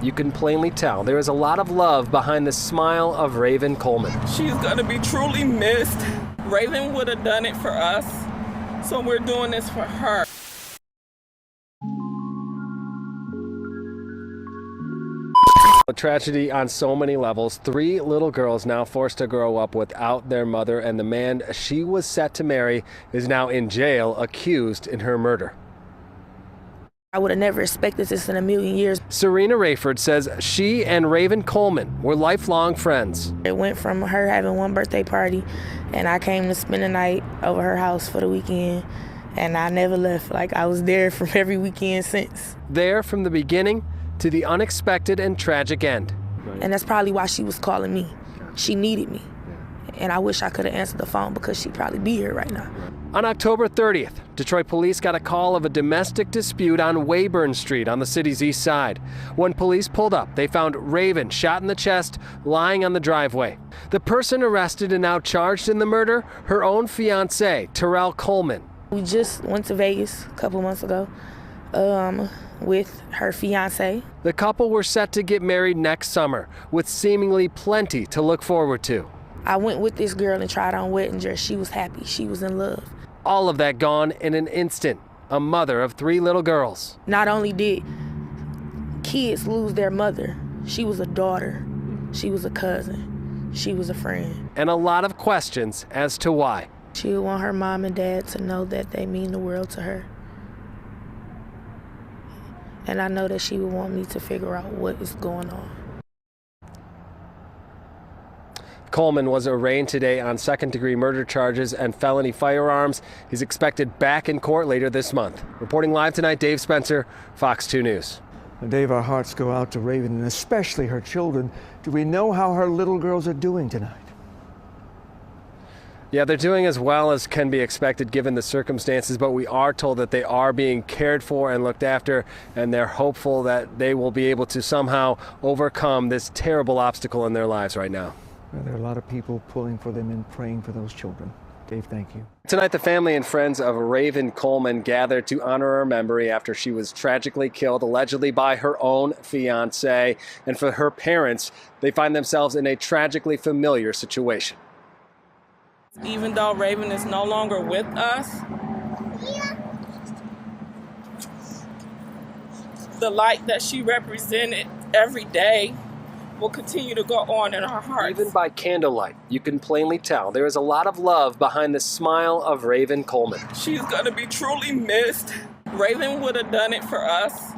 you can plainly tell there is a lot of love behind the smile of Raven Coleman. She's going to be truly missed. Raven would have done it for us, so we're doing this for her. A tragedy on so many levels. 3 little girls now forced to grow up without their mother, and the man she was set to marry is now in jail, accused in her murder. I would have never expected this in a million years. Serena Rayford says she and Raven Coleman were lifelong friends. It went from her having one birthday party, and I came to spend the night over her house for the weekend, and I never left. Like, I was there from every weekend since. There from the beginning to the unexpected and tragic end. And that's probably why she was calling me. She needed me. And I wish I could have answered the phone because she'd probably be here right now. On October 30th, Detroit police got a call of a domestic dispute on Weyburn Street on the city's east side. When police pulled up, they found Raven shot in the chest, lying on the driveway. The person arrested and now charged in the murder, her own fiancé, Terrell Coleman. We just went to Vegas a couple months ago with her fiancé. The couple were set to get married next summer, with seemingly plenty to look forward to. I went with this girl and tried on wedding dress. She was happy. She was in love. All of that gone in an instant. A mother of 3 little girls. Not only did kids lose their mother, she was a daughter, she was a cousin, she was a friend. And a lot of questions as to why. She would want her mom and dad to know that they mean the world to her. And I know that she would want me to figure out what is going on. Coleman was arraigned today on second-degree murder charges and felony firearms. He's expected back in court later this month. Reporting live tonight, Dave Spencer, Fox 2 News. Now, Dave, our hearts go out to Raven and especially her children. Do we know how her little girls are doing tonight? Yeah, they're doing as well as can be expected given the circumstances, but we are told that they are being cared for and looked after, and they're hopeful that they will be able to somehow overcome this terrible obstacle in their lives right now. Well, there are a lot of people pulling for them and praying for those children. Dave, thank you. Tonight, the family and friends of Raven Coleman gathered to honor her memory after she was tragically killed, allegedly by her own fiancé. And for her parents, they find themselves in a tragically familiar situation. Even though Raven is no longer with us, the light that she represented every day will continue to go on in our hearts. Even by candlelight, you can plainly tell there is a lot of love behind the smile of Raven Coleman. She's going to be truly missed. Raven would have done it for us,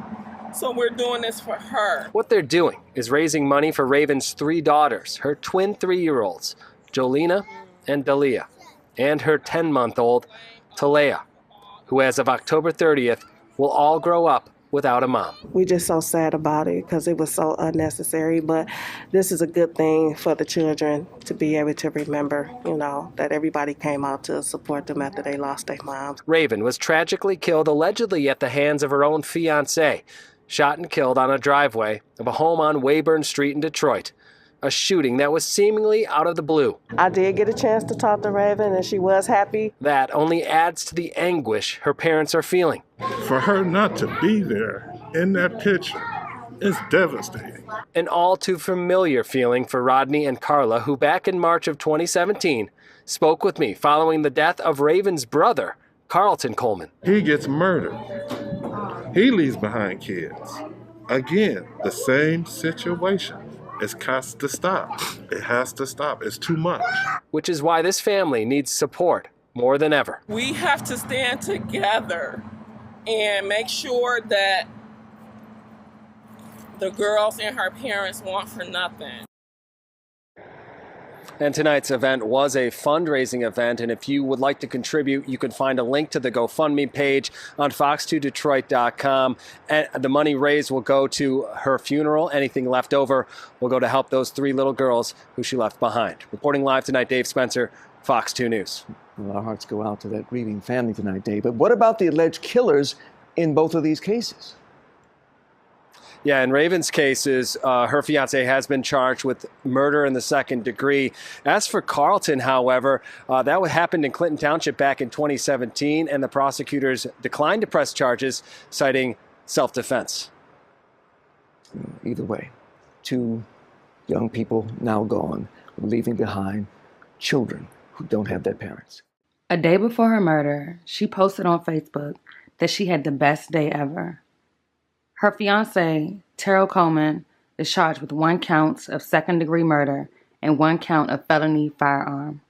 so we're doing this for her. What they're doing is raising money for Raven's 3 daughters, her twin 3-year-olds, Jolena and Dalia, and her 10-month-old, Talea, who as of October 30th will all grow up without a mom. We're just so sad about it because it was so unnecessary, but this is a good thing for the children to be able to remember, that everybody came out to support them after they lost their moms. Raven was tragically killed allegedly at the hands of her own fiancé, shot and killed on a driveway of a home on Weyburn Street in Detroit. A shooting that was seemingly out of the blue. I did get a chance to talk to Raven, and she was happy. That only adds to the anguish her parents are feeling. For her not to be there in that picture is devastating. An all too familiar feeling for Rodney and Carla, who back in March of 2017 spoke with me following the death of Raven's brother, Carlton Coleman. He gets murdered. He leaves behind kids. Again, the same situation. It has to stop. It has to stop. It's too much. Which is why this family needs support more than ever. We have to stand together and make sure that the girls and her parents want for nothing. And tonight's event was a fundraising event, and if you would like to contribute, you can find a link to the GoFundMe page on fox2detroit.com. And the money raised will go to her funeral. Anything left over will go to help those 3 little girls who she left behind. Reporting live tonight, Dave Spencer, Fox 2 News. Well, our hearts go out to that grieving family tonight, Dave. But what about the alleged killers in both of these cases? Yeah, in Raven's cases, her fiancé has been charged with murder in the 2nd degree. As for Carlton, however, that happened in Clinton Township back in 2017, and the prosecutors declined to press charges, citing self-defense. Either way, two young people now gone, leaving behind children who don't have their parents. A day before her murder, she posted on Facebook that she had the best day ever. Her fiancé, Terrell Coleman, is charged with 1 count of second-degree murder and 1 count of felony firearm.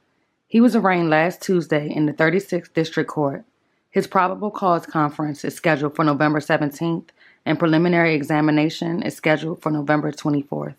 He was arraigned last Tuesday in the 36th District Court. His probable cause conference is scheduled for November 17th, and preliminary examination is scheduled for November 24th.